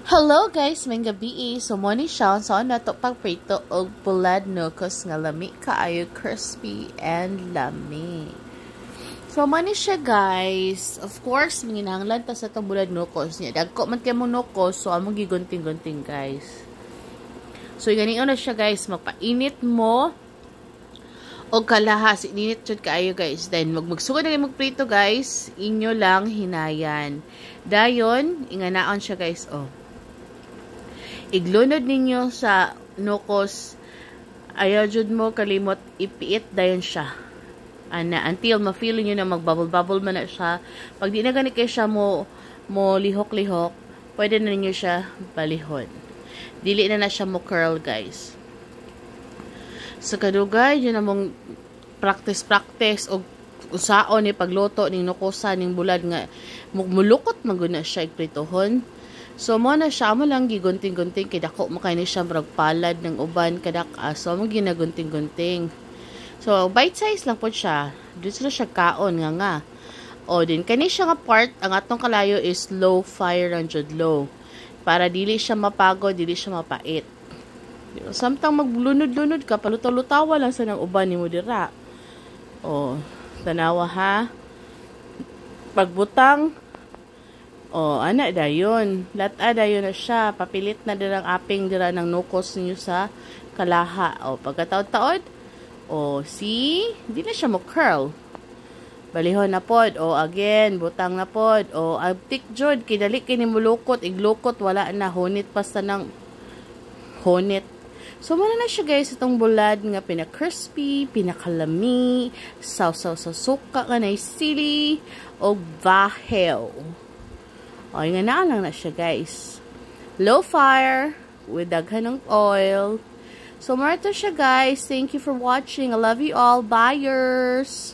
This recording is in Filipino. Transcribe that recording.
Hello guys, may gabi. So mo ni siya so nato pagprito og bulad nukos nga lami kaayo crispy and lami. So mo ni siya guys. Of course, manginahanglan ta sa tong bulad nukos niya. Dagko man kay mo nukos so amo gigunting-gunting guys. So ganiyon na siya guys, magpainit mo og kalahas ininit jud kaayo guys. Then magsugod na magprito guys, inyo lang hinayan. Dayon inganaon siya guys oh. Iglunod ninyo sa nukos, ayaw jud mo kalimot ipiit dayon siya. Ana until ma-feel niyo na magbubble-bubble man na siya. Pag di na gani kay siya mo lihok-lihok, pwede na ninyo siya balihon. Dili na siya mo curl guys. Sa kadugay yun namong practice og usaon ni pagluto ning nukosan ning bulad nga mulukot maguna siya ipritohon. So mo na siya mo lang gigunting-gunting kay dako mo kay ni siya brag palad ng uban kadak so mo ginagunting-gunting. So bite size lang po siya. Dito na siya kaon nga. O din kani siya nga part ang atong kalayo is low fire and jud low. Para dili siya mapagod, dili siya mapait. Samtang maglunod-lunod ka, palutaw-lutawa lang sa nang uban nimo dira. O tanawa ha. Pagbutang ana dayon. Lata dayon na siya. Papilit na dirang aping dira ng nukos niyo sa kalaha. O pagkataod-taod. O see? Di na siya mo curl. Balihon na pod. O again, butang na pod. O abtik jud kidali kini mulukot, iglukot wala na honit pa sa nang honit. So muna na siya guys itong bulad nga pina-crispy, pinakalami, sausaw sa suka kanay sili o bahew. O, nga na lang na siya, guys. Low fire, with daghan ng oil. So, marito siya, guys. Thank you for watching. I love you all. Buyers!